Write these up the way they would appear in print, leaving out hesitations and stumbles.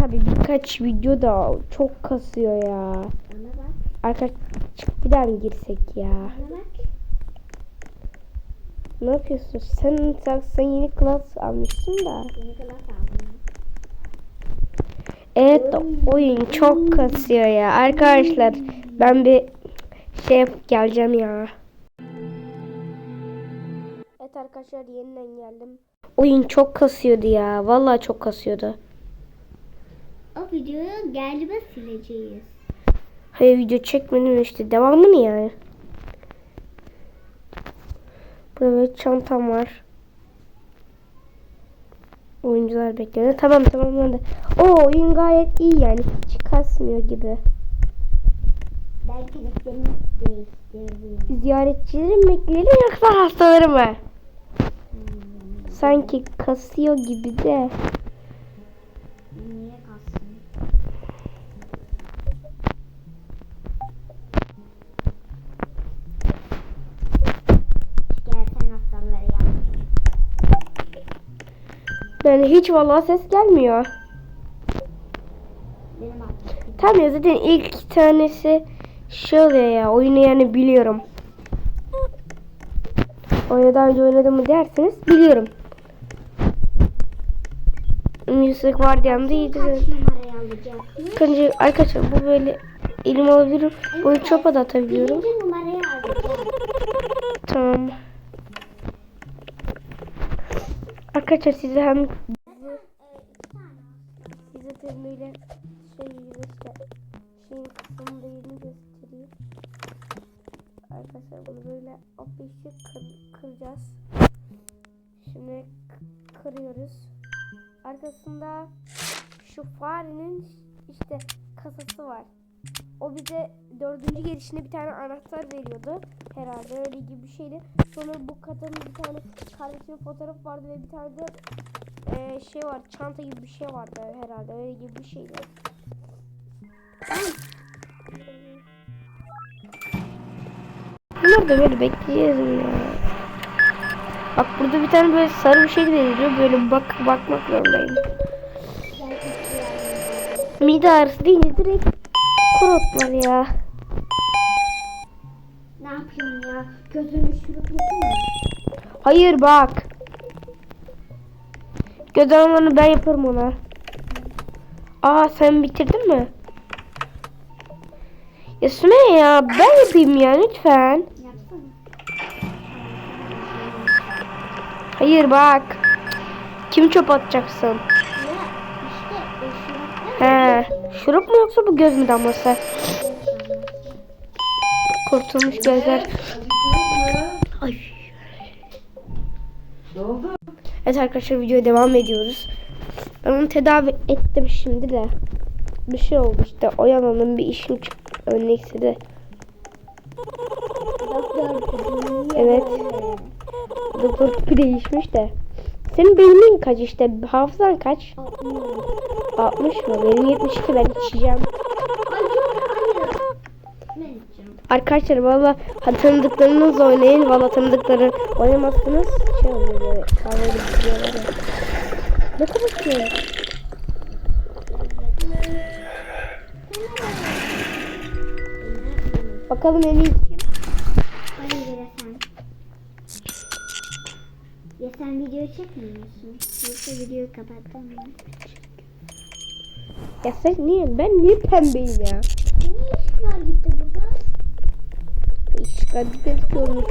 tabi birkaç video da çok kasıyor ya. Arkadaşlar bir daha mı girsek ya? Ne yapıyorsun? Sen yeni klas almışsın da. Yeni klas aldım. Evet, oyun çok kasıyor ya. Arkadaşlar ben bir geleceğim ya. Evet arkadaşlar, yeniden geldim. Oyun çok kasıyordu ya. Vallahi çok kasıyordu. O videoyu galiba sileceğiz. Hayır, video çekmedim işte. Devamını yani. Burada bir çantam var. Oyuncular bekliyor. Tamam tamamlandı. O oyun gayet iyi yani. Hiç kasmıyor gibi. Ben karakterimi değiştirdim. Ziyaretçileri mi bekleyelim yoksa hastaları mı? Sanki kasıyor gibi de. Niye kalsın? Gelsen hastaları yap. Yani hiç vallahi ses gelmiyor. Benim aklım. Tamam ya, zaten ilk tanesi oluyor ya. Oyunu yani biliyorum. Oyunu daha önce oynadım mı derseniz biliyorum. Müzik var diye de iyiydi. Kaç numarayı alacaksın? Önce arkadaşlar bu böyle elim alabilirim. Bunu çöpe de atabiliyorum. Birinci numarayı alacağım. Tamam. Arkadaşlar size hem size böyle şeyin kısmında yerini göstereyim. Arkadaşlar bunu böyle kıracağız. Şimdi kırıyoruz. Arkasında şu farenin işte kasası var. O bize 4. gelişinde bir tane anahtar veriyordu. Herhalde öyle gibi bir şeydi. Sonra bu kadının bir tane kardeşinin fotoğrafı vardı ve bir tane de var, çanta gibi bir şey vardı herhalde, öyle gibi bir şeydi. Bunlar da böyle bekleyeceğiz ya. Bak burada bir tane böyle sarı bir şey veriyor. Böyle bakmak zorundayım. Mide ağrısı deyince direkt kurot var ya. Ne yapıyorsun ya? Gözünü şurup yapayım mı? Hayır bak. Göz almanı ben yaparım ona. Aa, sen bitirdin mi? Ya Sümeyye ya, ben yapayım ya lütfen. Yapsana. Hayır bak. Kim çöp atacaksın? Ya işte şuruplar. He. Şurup mu yoksa bu göz mü damlası? Kurtulmuş gözler. Ay. Evet arkadaşlar, videoya devam ediyoruz. Ben onu tedavi ettim şimdi de. Bir şey oldu işte. O yanının bir işim çıktı. Örnekse de. Evet. Doktor tipi değişmiş de. Senin beynin kaç işte? Hafızan kaç? 60 mı? Benim 72, ben içeceğim. Arkadaşlar valla tanıdıklarınızla oynayın. Valla tanıdıkları oynamazsınız. Oluyor böyle. Kahveyle gidiyorlar ya. Ne kapatıyor? Bakalım en iyi kim? Hayır ya sen. Ya sen video çekmiyor musun? Yoksa videoyu kapattın mı? Ya sen niye? Ben niye pembeyim ya? Niye ışıklar gitti burada? Işıklar olmuş.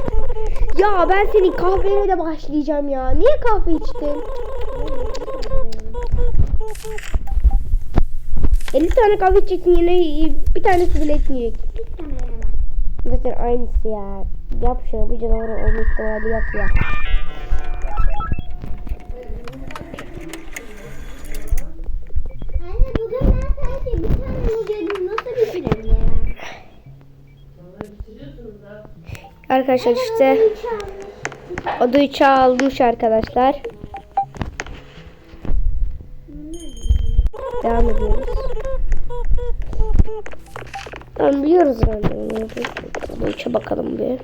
Ya ben senin kahvene de başlayacağım ya. Niye kahve içtin? 50 tane kahve içeceksin, yine bir tanesi bile etmeyecek. Zaten aynısı ya. Yap şunu, bu canavarı olma ihtimali yap ya. Anne bugün ben sadece bir tane videoyu nasıl bitirelim ya? Arkadaşlar işte odayı çalmış arkadaşlar. Devam ediyoruz. Tamam, biliyoruz herhalde. Odayı bakalım bir.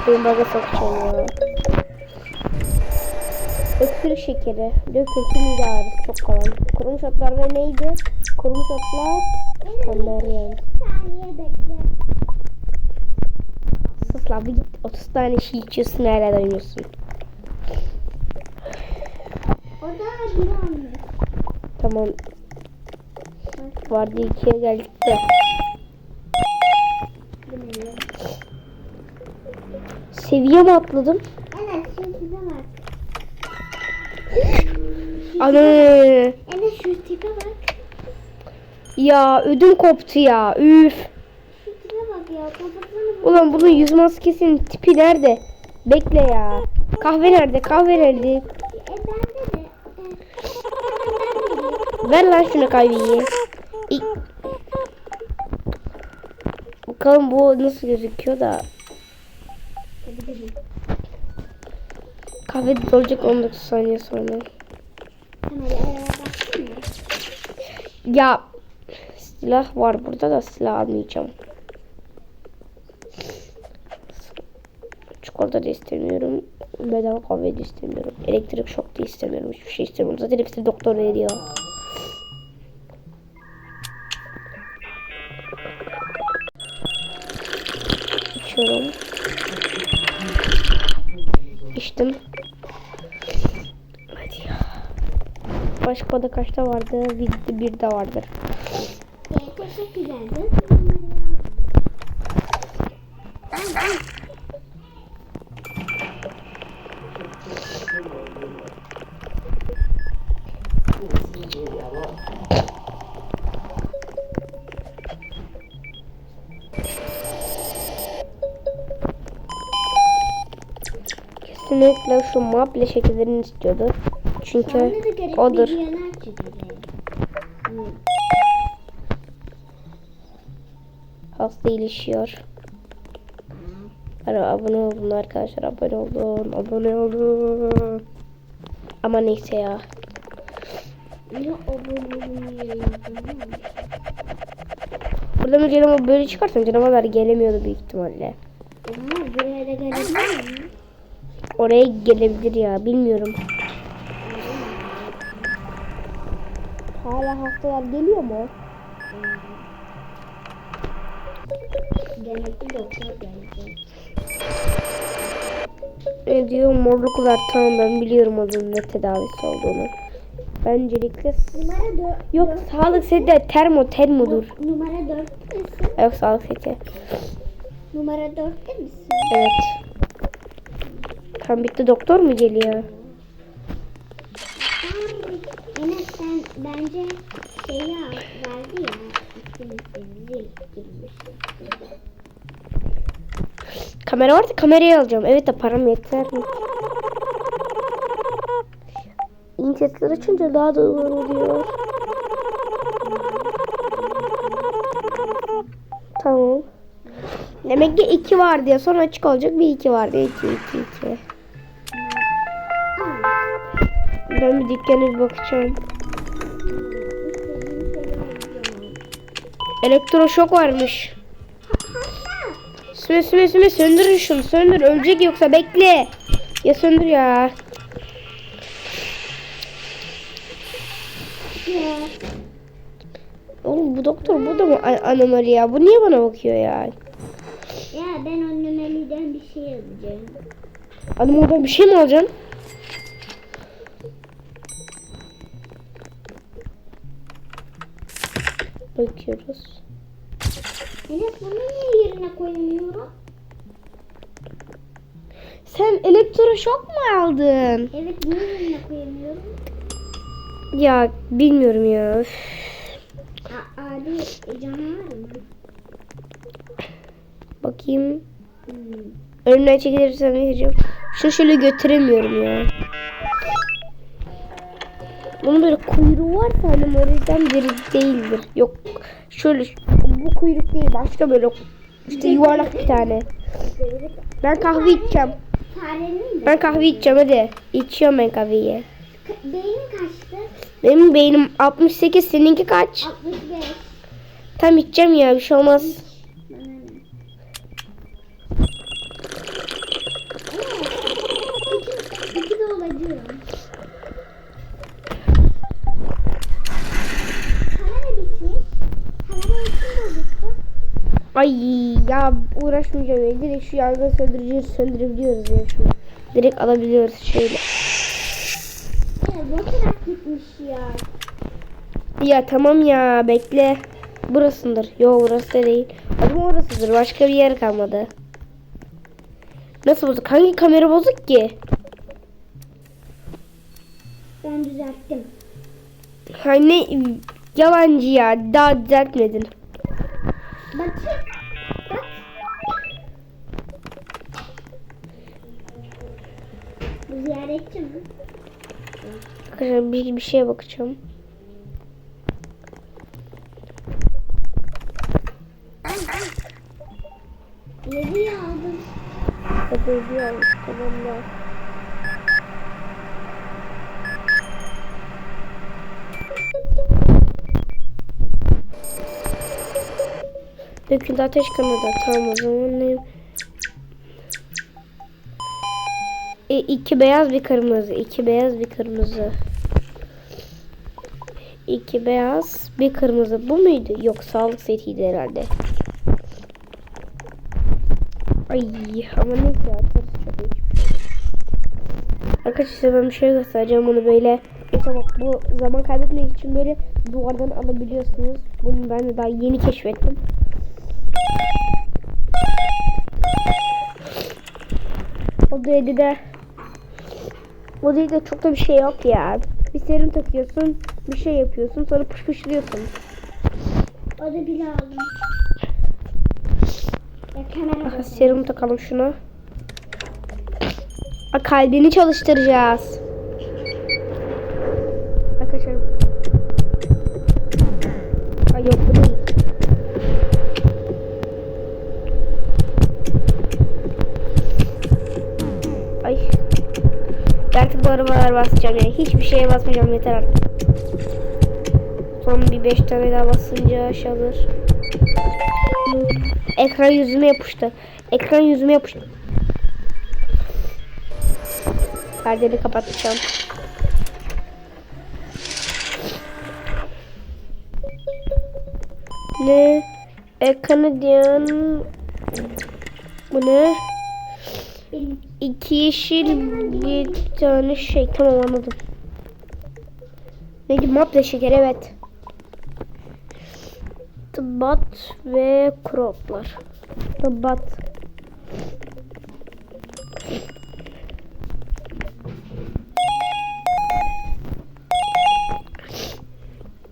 Benim baga sokacağım ya. Öksürük şekeri. Döküntü mide ağrısı çok kolay. Kurumuş otlar ve neydi? Kurumuş otlar. Kameriyen. Saniye bekle. Sus lan bir git. 30 tane şey içiyorsun hala dönüyorsun. O da bir anne. Tamam. Vardı 2'ye geldik de. Bilmiyorum. Seviye mi atladım? Evet şu tipe bak. Ana. Evet şu tipe bak. Ya ödüm koptu ya. Üf. Şu tipe bak ya. Kafasını Ulan bunun yüz maskesinin tipi nerede? Bekle ya. Kahve nerede? Kahve nerede? bende de. Ver lan şunu kahveyi. Bakalım bu nasıl gözüküyor da. Kahve de olacak 19 saniye sonra. Kameraya baksana. Ya silah var burada da silah almayacağım. Çikolata da istemiyorum. Bedava kahve de istemiyorum. Elektrik şok da istemiyorum. Hiçbir şey istemiyorum. Zaten hepsi doktor veriyor. İçiyorum. İçtim. Hadi ya. Başka da kaçta vardı? Bir de vardır. Teşekkürler. Kesinlikle şu maple şekerlerini istiyordu. Çünkü odur. Hasta iyileşiyor. Abone olun arkadaşlar. Abone olun. Abone olun. Ama neyse ya. Burada bir canavar böyle çıkarsan canavarlar gelemiyordu büyük ihtimalle. Buraya da gelebilir mi? Oraya gelebilir ya. Bilmiyorum. Hala hastalar geliyor mu? Genellikle doktor gelecek. Ne diyor? Morluklar tamam ben biliyorum onun ne tedavisi olduğunu. Öncelikle Numara 4. yok sağlık seti de termodur. Numara 4'te misin? Yok sağlık seti. Numara 4'te misin? Evet. Tam bitti doktor mu geliyor? Enes sen bence şeyi verdi ya. Zil girmiş. Kamera varsa kamerayı alacağım. Evet de param yeter mi? İnternetler açınca daha da zor oluyor. Tamam. Demek ki 2 var diye sonra açık olacak bir 2 var diye 2. Ben bir dükkana bir bakacağım. Elektroşok varmış. Süme söndürün şunu söndür ölecek yoksa bekle. Ya söndür ya. Oğlum bu doktor burada mı anomali ya? Bu niye bana bakıyor ya? Ya ben Anomaliden bir şey alacağım. Anomaliden bir şey mi alacaksın? Bakıyoruz. Enes bunu niye yerine koyamıyorum? Sen elektroşok mu aldın? Evet niye yerine koyamıyorum? Ya bilmiyorum ya. Üf. Abi canavar mı? Bakayım. Önümden çekilirsen vereceğim. Şunu şöyle götüremiyorum ya. Bunun böyle kuyruğu varsa hani o yüzden deri değildir. Yok şöyle bu kuyruk değil başka böyle işte yuvarlak bir tane. Ben kahve içeceğim. Farenin de. Ben kahve içeceğim hadi. İçiyorum ben kahveyi. Beynin kaçtı? Benim beynim 68 seninki kaç? 65. Tam içeceğim ya bir şey olmaz. Ay ya uğraşmayacağım ya. Direkt şu yangın söndürücüyü söndürebiliyoruz ya şunu. Direkt alabiliyoruz şöyle. Bakarak gitmiş ya. Ya tamam ya bekle. Burasındır. Yok burası da değil. Ama orasıdır. Başka bir yer kalmadı. Nasıl bozuk? Hangi kamera bozuk ki? Ben düzelttim. Hani yalancı ya. Daha düzeltmedin. Bak. Bak. Bu ziyaretçi mi? Arkadaşlar bir şeye bakacağım. Yedi aldım. Hadi almış tamam ya. Döküldü ateş kanadı. Tamam o zaman ne? İki beyaz bir kırmızı. İki beyaz bir kırmızı. İki beyaz bir kırmızı. Bu muydu? Yok sağlık setiydi herhalde. Ay ama neyse atarız çok iyi. Arkadaşlar ben bir şey göstereceğim onu böyle. Mesela bak bu zaman kaybetmek için böyle duvardan alabiliyorsunuz. Bunu ben de daha yeni keşfettim. O da çok da bir şey yok ya. Bir serum takıyorsun, bir şey yapıyorsun, sonra pışpışlıyorsun. O da bile aldım. Ya kamera Aha, serum takalım şuna. Kalbini çalıştıracağız. Arkadaşlar. Ay yok bu değil. Ay. Artık bu arabalar basacağım yani. Hiçbir şeye basmayacağım yeter artık. Son bir 5 tane daha basınca aşağıdır. Ekran yüzüme yapıştı. Ekran yüzüme yapıştı. Perdeni kapatacağım. Ne? Ekranı diyen... Bu ne? İki yeşil bir tane şey. Tamam anladım. Neydi? Maple şeker evet. Tıbbat ve croplar. Tıbbat.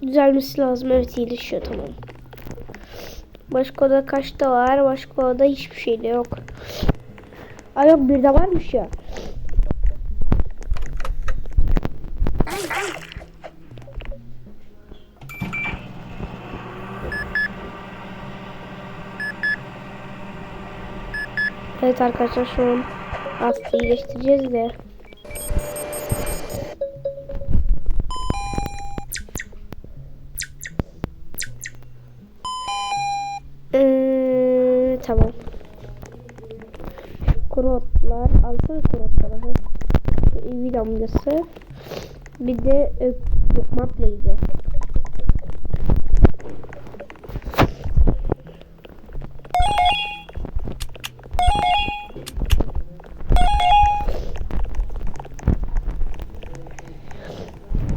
Düzelmesi lazım. Evet iyileşiyor tamam. Başka oda kaçta var? Başka oda hiçbir şey de yok. Ay yok bir de varmış ya. Evet arkadaşlar şu an hastayı iyileştireceğiz de. Tamam. Kurotlar. Alsana kurotları. İvi damgası. Bir de mapleydi.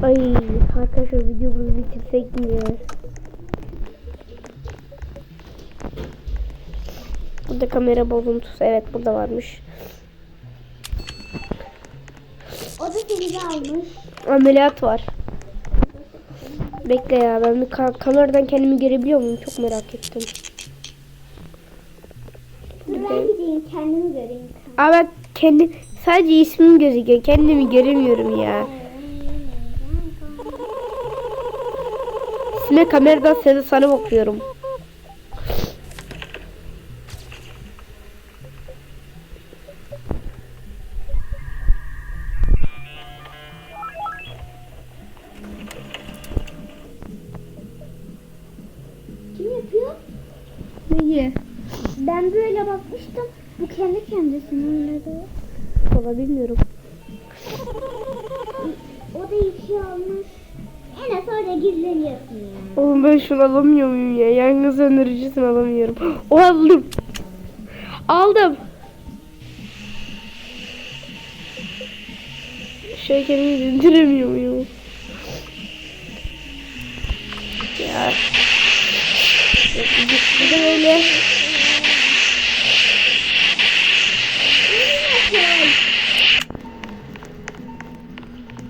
Ay arkadaşlar videomuzu bitirsek mi? Burada kamera bozuntusu. Evet burada varmış. O da seni de almış. Ameliyat var. Bekle ya ben bir kameradan kendimi görebiliyor muyum? Çok merak ettim. Dur ben gideyim kendimi göreyim. Ama sadece ismim gözüküyor. Kendimi göremiyorum ya. İsme kameradan sana bakıyorum. Kim yapıyor? Neyi? Ben böyle bakmıştım. Bu kendi kendisine oynadı. Valla bilmiyorum. O da iki almış. Enes orada gizleniyorsun ya. Oğlum ben şunu alamıyor muyum ya? Yangın söndürücüsünü alamıyorum. O aldım. Aldım. Şöyle kendimi dindiremiyor muyum? Ya. Bir de böyle.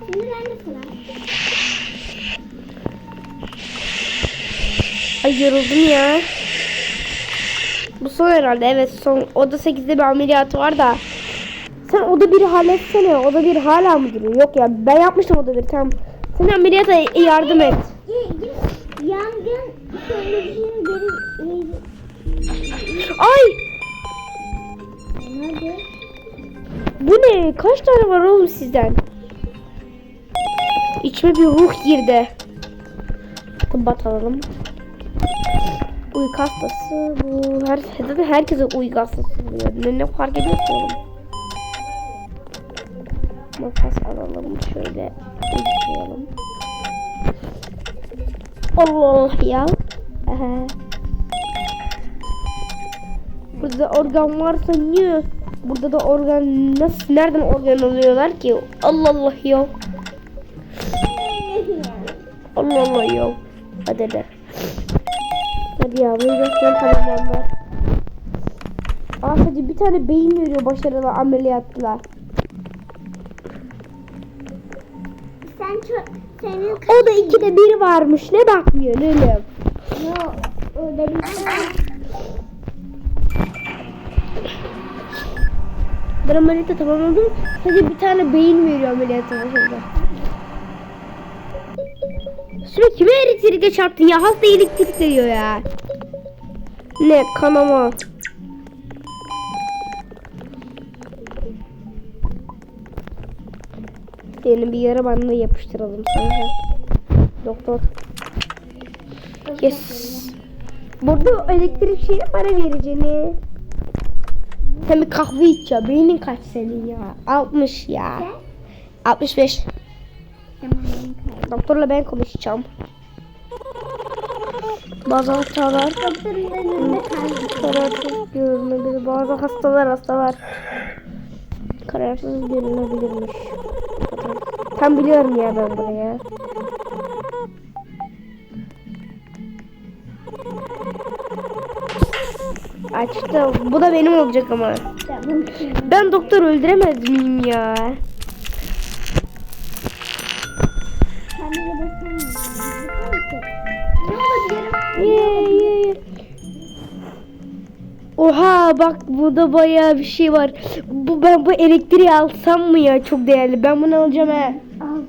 Şimdi ben de sıra. Ay yoruldum ya. Bu son herhalde. Evet son. Oda 8'de bir ameliyatı var da. Sen oda 1'i halletsene. Oda 1 hala mı duruyor? Yok ya ben yapmıştım oda 1'i tamam. Sen ameliyata yardım et. Yangın söndürücünün geri... Ay! Nerede? Bu ne? Kaç tane var oğlum sizden? İçime bir ruh girdi. Tıbbat alalım. Uyku hastası bu. Zaten herkese uyku hastası oluyor. Ne fark ediyor ki oğlum? Makas alalım şöyle. Uyuyalım. Allah Allah ya. Aha. Burada organ varsa niye? Burada da organ nasıl? Nereden organ alıyorlar ki? Allah Allah ya. Allah Allah ya. Hadi de. Hadi ya bunu gösteren tamamlanlar. Sadece bir tane beyin veriyor başarılı ameliyatla. Senin O da 2'de 1 varmış. Ne bakmıyor oğlum? Yok. Öyle bir şey. Ben ameliyatı tamamladım. Sadece bir tane beyin veriyor ameliyatı başarılı. Sürekli kime elektrikle çarptın ya? Hasta elektrik veriyor ya. Ne kanama. Senin bir yara bandına yapıştıralım sana. Doktor. Yes. Burada elektrik şeyine para vereceğini. Sen bir kahve iç ya. Beynin kaç senin ya? 60 ya. 65. Doktorla ben konuşacağım. Bazı hastalar Doktorun önünde kararsız görünebilir. Bazı hastalar kararsız görünebilirmiş. Tam biliyorum ya ben buraya. Açtım. Bu da benim olacak ama. Ben doktor öldüremez miyim ya? Oha bak burada bayağı bir şey var. Ben bu elektriği alsam mı ya? Çok değerli. Ben bunu alacağım he. Al.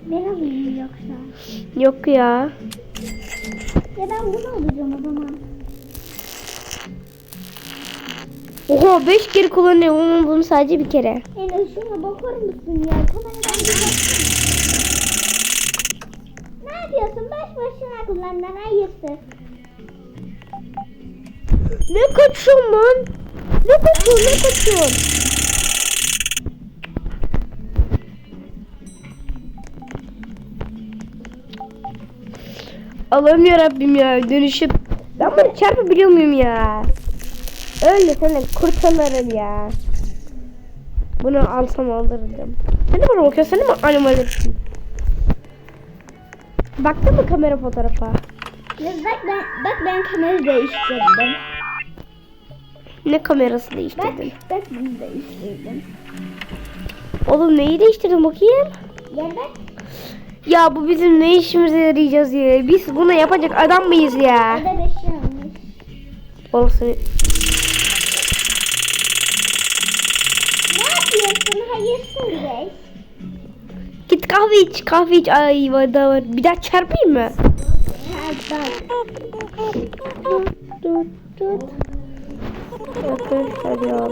Ben alayım yoksa. Yok ya. Ya ben bunu alacağım o zaman. Oha 5 kere kullanıyorum ama bunu sadece bir kere. Enes şuna bakar mısın ya? Kameradan bir baksana. Ne yapıyorsun? Baş başına kullandın hayırsız. Ne kaçıyorsun lan? Ne kaçıyorsun? Allah'ım yarabbim ya dönüşüp. Ben bunu çarpabiliyor muyum ya? Öyle sana kurtarırım ya. Bunu alsam alırdım. Sen de bana bakıyorsun değil mi? Animalsin. Baktın mı kamera fotoğrafa? Ya bak ben kamerayı değiştirdim. Ne kamerası değiştirdin? Bak bunu değiştirdim. Oğlum neyi değiştirdin bakayım? Ya bak. Ya bu bizim ne işimize yarayacağız ya? Biz bunu yapacak adam mıyız ya? O da 5 olmuş. Orası. Ne yapıyorsun? Hayırsız bey. Git kahve iç. Ay var. Bir daha çarpayım mı? Ha bak. Dur. Arkadaşlar ya.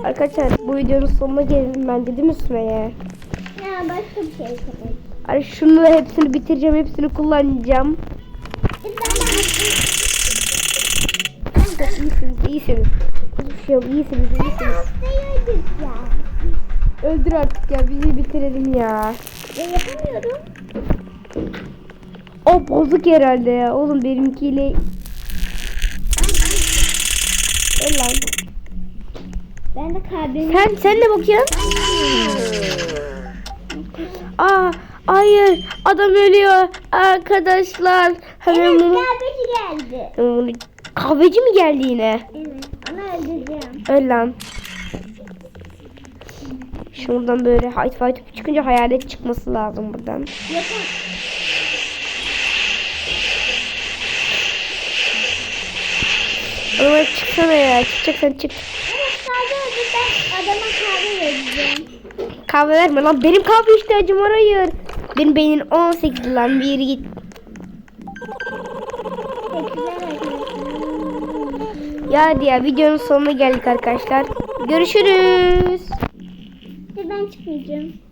Arkadaşlar bu videonun sonuna geldim ben dedim Sümeyye. Ya başka bir şey yapalım. Ay şunu hepsini bitireceğim. Hepsini kullanacağım. İyisiniz. Hiçbir şey yok. İyisiniz. Hastayı öldük ya. Öldür artık ya. Bizi bitirelim ya. Ya yapamıyorum. O bozuk herhalde ya. Oğlum benimkiyle... Öyle lan. Ben de kalbimi... Sen ne bakıyorsun? Aa, hayır. Adam ölüyor. Arkadaşlar. Hemen Evet, bunu... kahveci geldi. Kahveci mi geldi yine? Evet, onu öldüreceğim. Öyle lan. Şuradan böyle hayt çıkınca hayalet çıkması lazım buradan. Yapın. Ama çıksana ya. Çıkacaksan çık. Evet, kahve öldü. Ben adama kahve vereceğim. Kahve verme lan. Benim kahve ihtiyacım var, hayır. Benim beynin 18 lan, bir yere git. Teşekkürler arkadaşlar. Ya hadi ya, videonun sonuna geldik arkadaşlar. Görüşürüz. Ben çıkmayacağım.